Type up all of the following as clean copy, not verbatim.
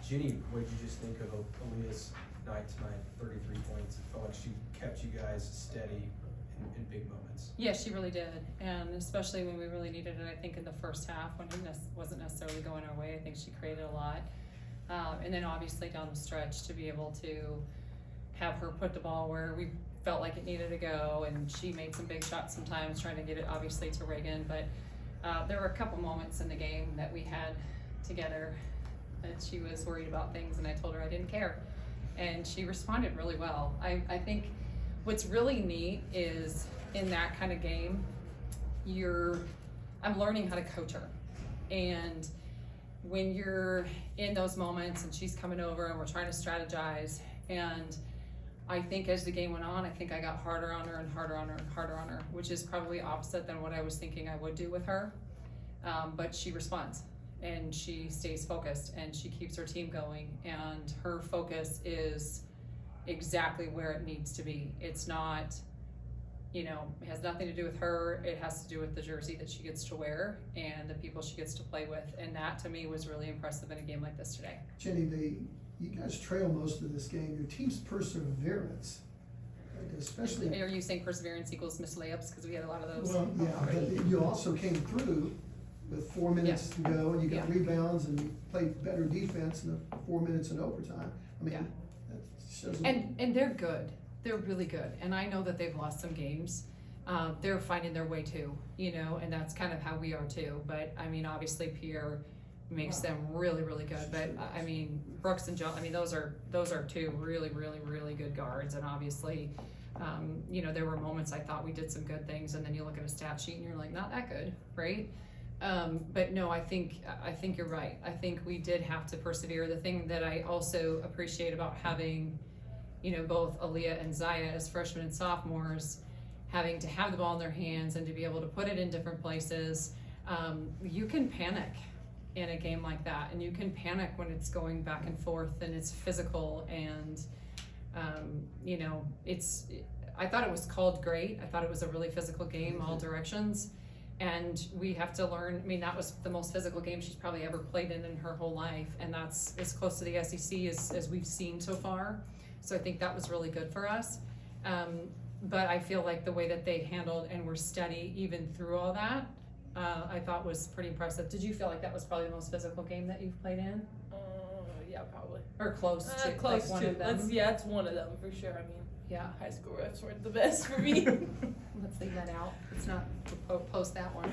Jennie, what did you just think of Aaliyah's night tonight? 33 points. It felt like she kept you guys steady in big moments. Yeah, she really did, and especially when we really needed it. I think in the first half, when it wasn't necessarily going our way, I think she created a lot. And then obviously down the stretch, to be able to have her put the ball where we felt like it needed to go, and she made some big shots sometimes, trying to get it obviously to Reagan. But there were a couple moments in the game that we had together that she was worried about things, and I told her I didn't care, and she responded really well. I think what's really neat is in that kind of game, I'm learning how to coach her. And when you're in those moments and she's coming over and we're trying to strategize, and I think as the game went on, I think I got harder on her and harder on her and harder on her, which is probably opposite than what I was thinking I would do with her. But she responds and she stays focused and she keeps her team going, and her focus is exactly where it needs to be. It's not, it has nothing to do with her. It has to do with the jersey that she gets to wear and the people she gets to play with. And that to me was really impressive in a game like this today. Jennie, you guys trail most of this game. Your team's perseverance, especially. Are you saying perseverance equals missed layups? Because we had a lot of those. Well, yeah, but you also came through with 4 minutes to go, and you got rebounds, and you played better defense in the 4 minutes in overtime. I mean, that shows. And they're good. They're really good. And I know that they've lost some games. They're finding their way too, and that's kind of how we are too. But I mean, obviously Pierre makes them really, really good. But I mean, Brooks and John, those are two really, really, really good guards. And obviously, there were moments I thought we did some good things, and then you look at a stat sheet and you're like, not that good, right? But no, I think you're right. I think we did have to persevere. The thing that I also appreciate about having, both Aaliyah and Zaya as freshmen and sophomores, having to have the ball in their hands and to be able to put it in different places, you can panic in a game like that, and you can panic when it's going back and forth and it's physical, and I thought it was called great. I thought it was a really physical game, all directions, and we have to learn. That was the most physical game she's probably ever played in her whole life, and that's as close to the SEC as we've seen so far. So I think that was really good for us. But I feel like the way that they handled and were steady even through all that, I thought was pretty impressive. Did you feel like that was probably the most physical game that you've played in? Yeah, probably. Or close to? Close like one to. of them? It's one of them for sure. Yeah. High school refs weren't the best for me. Let's leave that out. Let's not post that one.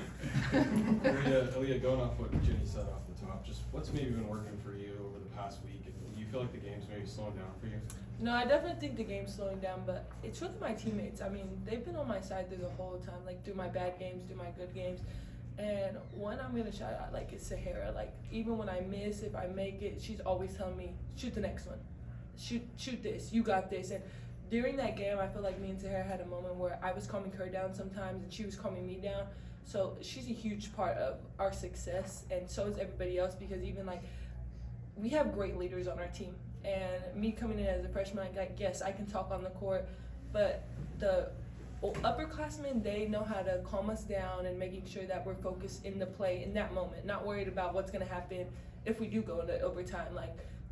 Aaliyah, going off what Jennie said off the top, just what's maybe been working for you over the past week? Do you feel like the game's maybe slowing down for you? No, I definitely think the game's slowing down, but it's really my teammates. They've been on my side through the whole time, through my bad games, through my good games. And one I'm gonna shout out, is Sahara. Even when I miss, if I make it, she's always telling me, shoot the next one. Shoot this, you got this. And during that game, I feel like me and Sahara had a moment where I was calming her down sometimes and she was calming me down. So she's a huge part of our success, and so is everybody else, because even we have great leaders on our team. And me coming in as a freshman, yes, I can talk on the court, but the upperclassmen, they know how to calm us down and making sure that we're focused in the play in that moment, not worried about what's going to happen if we do go into overtime.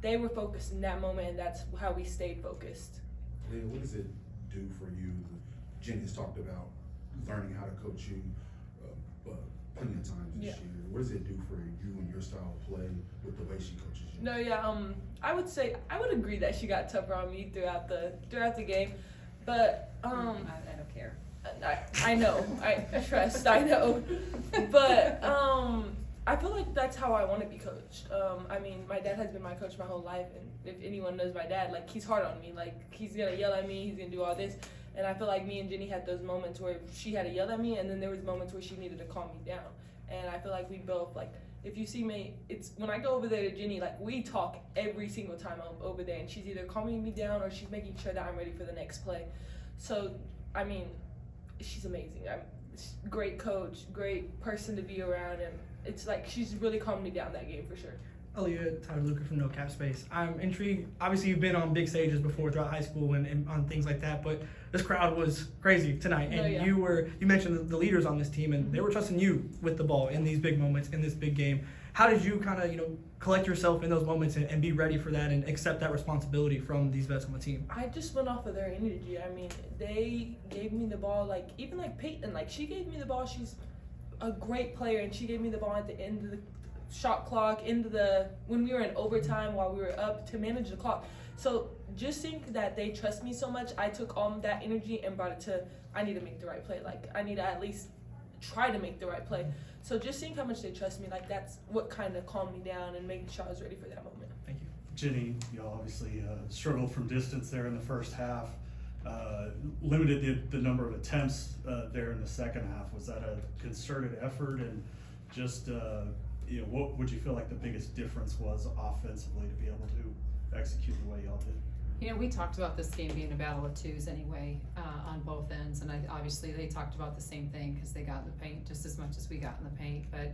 They were focused in that moment, and that's how we stayed focused. Leah, what does it do for you? Jennie's talked about learning how to coach you plenty of times this year. What does it do for you and your style of play with the way she coaches you? No, I would say I would agree that she got tougher on me throughout the game, but I don't care. I know, I trust, I know, but I feel like that's how I want to be coached. My dad has been my coach my whole life, and if anyone knows my dad, he's hard on me. He's gonna yell at me, he's gonna do all this. And I feel like me and Jennie had those moments where she had to yell at me, and then there was moments where she needed to calm me down. And I feel like we both, if you see me, it's when I go over there to Jennie, we talk every single time I'm over there, and she's either calming me down or she's making sure that I'm ready for the next play. So, she's amazing. Great coach, great person to be around, and it's she's really calmed me down that game for sure. Aaliyah, Tyler Luker from No Cap Space. I'm intrigued. Obviously, you've been on big stages before throughout high school and on things like that, but this crowd was crazy tonight. And you mentioned the leaders on this team, and they were trusting you with the ball in these big moments, in this big game. How did you kind of, collect yourself in those moments and be ready for that and accept that responsibility from these vets on the team? I just went off of their energy. I mean, they gave me the ball, like, even like Peyton, like, she gave me the ball. She's a great player, and she gave me the ball at the end of the shot clock, when we were in overtime while we were up to manage the clock. So just think that they trust me so much. I took all that energy and brought it to, I need to make the right play. Like, I need to at least try to make the right play. So just seeing how much they trust me, like, that's what kind of calmed me down and making sure I was ready for that moment. Thank you. Jennie, y'all obviously struggled from distance there in the first half. Limited the number of attempts there in the second half. Was that a concerted effort? And just, what would you feel like the biggest difference was offensively to be able to execute the way y'all did? We talked about this game being a battle of twos anyway, on both ends, and obviously they talked about the same thing because they got in the paint just as much as we got in the paint. But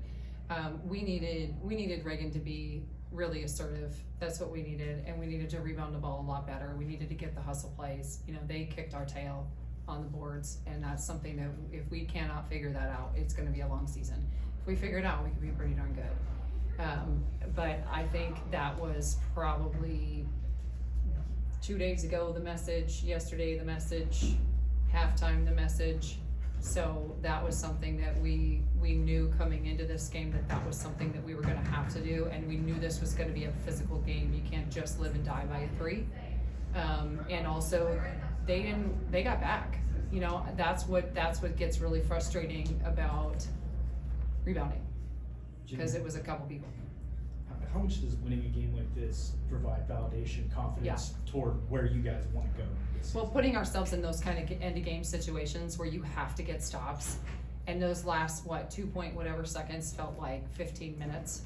we needed Reagan to be really assertive. That's what we needed, and we needed to rebound the ball a lot better. We needed to get the hustle plays. They kicked our tail on the boards, and that's something that if we cannot figure that out, it's going to be a long season. If we figure it out, we could be pretty darn good. But I think that was probably 2 days ago the message, yesterday the message, halftime the message. So that was something that we knew coming into this game that was something that we were going to have to do, and we knew this was going to be a physical game. You can't just live and die by a three. And also they got back. That's what gets really frustrating about rebounding, because it was a couple people. How much does winning a game like this provide validation, confidence toward where you guys want to go? Well, putting ourselves in those kind of end of game situations where you have to get stops, and those last 2 point whatever seconds felt like 15 minutes,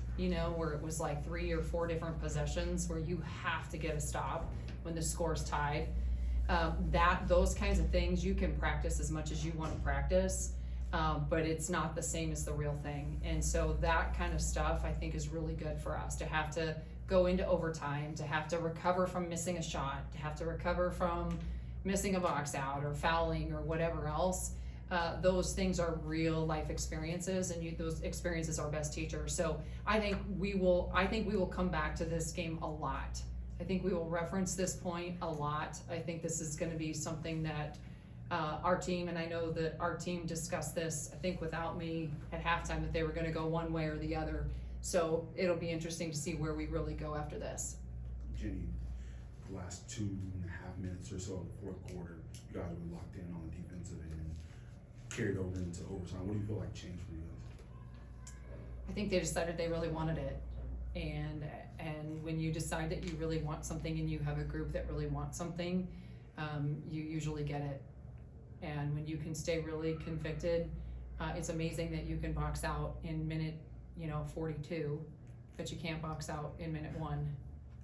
where it was like 3 or 4 different possessions where you have to get a stop when the score's tied. Those kinds of things you can practice as much as you want to practice. But it's not the same as the real thing. And so that kind of stuff I think is really good for us, to have to go into overtime, to have to recover from missing a shot, to have to recover from missing a box out or fouling or whatever else. Those things are real life experiences, and those experiences are best teachers. So I think we will come back to this game a lot. I think we will reference this point a lot. I think this is going to be something that our team, and I know that our team discussed this, I think without me at halftime, that they were going to go one way or the other. So it'll be interesting to see where we really go after this. Jennie, the last 2.5 minutes or so of the fourth quarter, you guys were locked in on the defensive end, carried over into overtime. What do you feel like changed for you guys? I think they decided they really wanted it. And when you decide that you really want something and you have a group that really wants something, you usually get it. And when you can stay really convicted, it's amazing that you can box out in minute 42, but you can't box out in minute 1.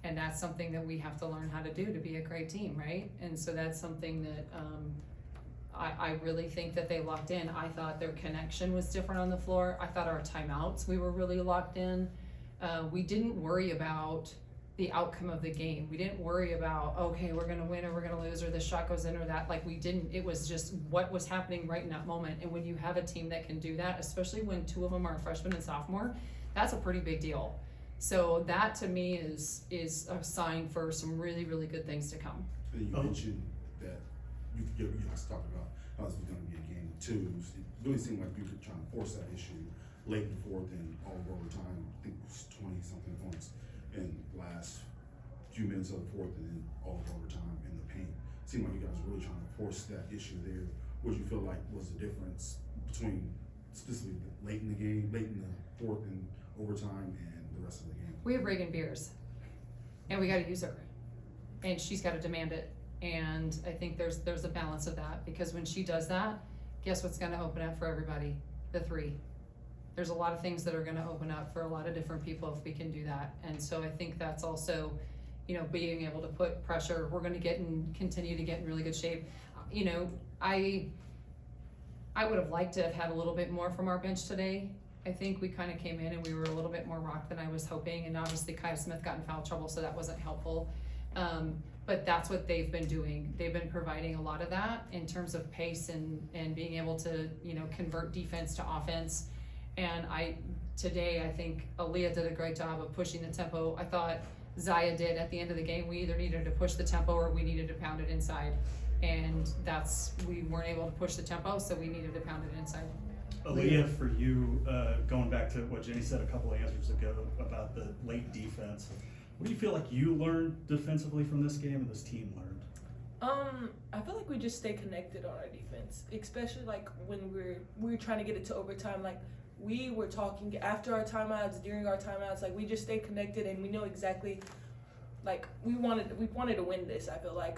And that's something that we have to learn how to do to be a great team, right? And so that's something that I really think that they locked in. I thought their connection was different on the floor. I thought our timeouts, we were really locked in. We didn't worry about the outcome of the game. We didn't worry about, okay, we're gonna win or we're gonna lose, or this shot goes in or that. Like, we didn't. It was just what was happening right in that moment. And when you have a team that can do that, especially when 2 of them are freshmen and sophomore, that's a pretty big deal. So that to me is a sign for some really, really good things to come. And you mentioned that you guys talked about how this was going to be a game of twos. It really seemed like you were trying to force that issue late in the fourth and all of overtime. I think it was 20-something points in the last few minutes of the fourth, and then all of overtime in the paint. It seemed like you guys were really trying to force that issue there. What do you feel like was the difference between specifically late in the game, late in the fourth and overtime, and the rest of the game? We have Reagan Beers, and we got to use her, and she's got to demand it. And I think there's a balance of that, because when she does that, guess what's going to open up for everybody? The three. There's a lot of things that are going to open up for a lot of different people if we can do that. And so I think that's also, being able to put pressure. We're going to continue to get in really good shape. I would have liked to have had a little bit more from our bench today. I think we kind of came in and we were a little bit more rocked than I was hoping, and obviously Kaya Smith got in foul trouble, so that wasn't helpful. But that's what they've been doing. They've been providing a lot of that in terms of pace and being able to, convert defense to offense. And today, I think Aaliyah did a great job of pushing the tempo. I thought Zaya did at the end of the game. We either needed to push the tempo or we needed to pound it inside. And we weren't able to push the tempo, so we needed to pound it inside. Aaliyah, for you, going back to what Jenny said a couple of answers ago about the late defense, what do you feel like you learned defensively from this game and this team learned? I feel like we just stay connected on our defense, especially like when we were trying to get it to overtime. Like we were talking after our timeouts, during our timeouts. Like we just stay connected and we know exactly. Like we wanted to win this. I feel like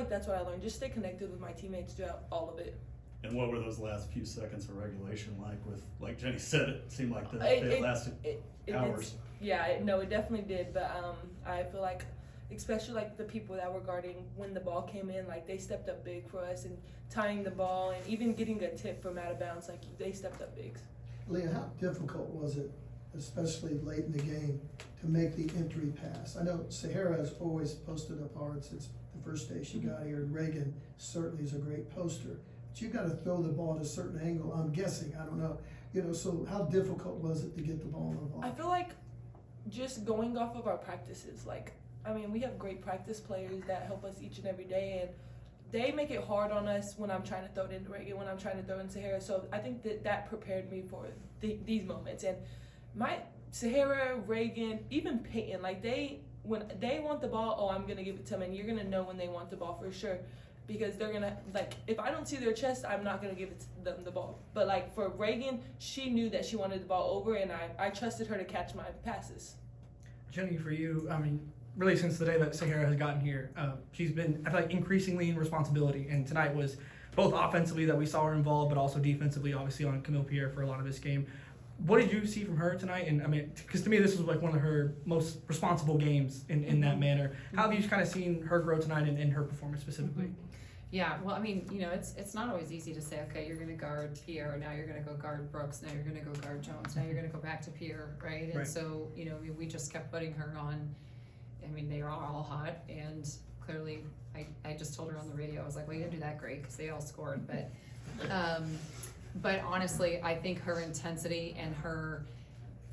that's what I learned. Just stay connected with my teammates throughout all of it. And what were those last few seconds of regulation like? With like Jenny said, it seemed like it lasted hours. It definitely did. But I feel like, especially like the people that were guarding when the ball came in, like they stepped up big for us and tying the ball and even getting a tip from out of bounds. Like they stepped up big. Leah, how difficult was it, especially late in the game, to make the entry pass? I know Sahara has always posted up hard since the first day she got here, and Reagan certainly is a great poster. But you got to throw the ball at a certain angle, I'm guessing, I don't know. So how difficult was it to get the ball in the ball? I feel like just going off of our practices, we have great practice players that help us each and every day, and they make it hard on us when I'm trying to throw it into Reagan, when I'm trying to throw it in Sahara. So I think that prepared me for these moments. And my Sahara, Reagan, even Peyton, when they want the ball, I'm gonna give it to them, and you're gonna know when they want the ball for sure, because they're gonna if I don't see their chest, I'm not gonna give it to them the ball. But for Reagan, she knew that she wanted the ball over, and I trusted her to catch my passes. Jenny, for you, really since the day that Sahara has gotten here, she's been, I feel like, increasingly in responsibility, and tonight was both offensively that we saw her involved, but also defensively, obviously on Camille Pierre for a lot of this game. What did you see from her tonight? And because to me, this was like one of her most responsible games in that manner. How have you kind of seen her grow tonight in her performance specifically? Yeah, well, it's not always easy to say, okay, you're going to guard Pierre, now you're going to go guard Brooks, now you're going to go guard Jones, now you're going to go back to Pierre, right? And so, we just kept putting her on. They are all hot, and clearly, I just told her on the radio, I was like, well, you didn't do that great because they all scored, but honestly, I think her intensity and her,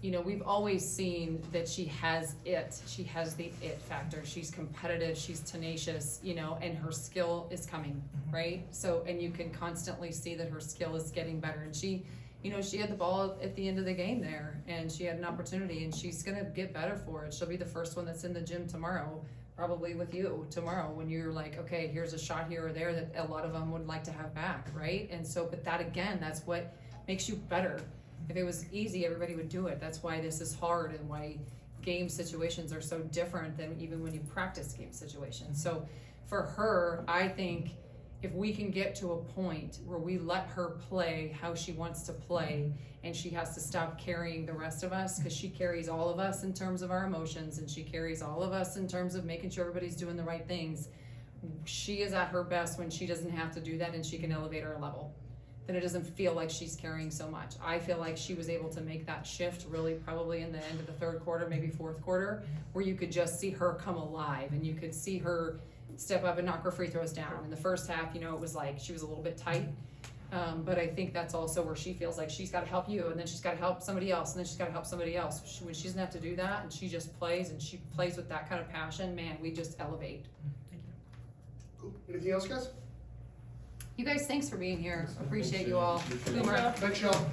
we've always seen that she has the it factor. She's competitive, she's tenacious, and her skill is coming, right? So, and you can constantly see that her skill is getting better, and she had the ball at the end of the game there, and she had an opportunity, and she's gonna get better for it. She'll be the first one that's in the gym tomorrow, probably with you tomorrow, when you're like, okay, here's a shot here or there that a lot of them would like to have back, right? And so, but that again, that's what makes you better. If it was easy, everybody would do it. That's why this is hard, and why game situations are so different than even when you practice game situations. So for her, I think if we can get to a point where we let her play how she wants to play, and she has to stop carrying the rest of us, because she carries all of us in terms of our emotions, and she carries all of us in terms of making sure everybody's doing the right things. She is at her best when she doesn't have to do that, and she can elevate her level. Then it doesn't feel like she's carrying so much. I feel like she was able to make that shift really probably in the end of the third quarter, maybe fourth quarter, where you could just see her come alive, and you could see her step up and knock her free throws down. In the first half, it was like she was a little bit tight, but I think that's also where she feels like she's got to help you, and then she's got to help somebody else, and then she's got to help somebody else. When she doesn't have to do that, and she just plays, and she plays with that kind of passion, man, we just elevate. Thank you. Cool. Anything else, guys? You guys, thanks for being here. Appreciate you all. Thanks, y'all.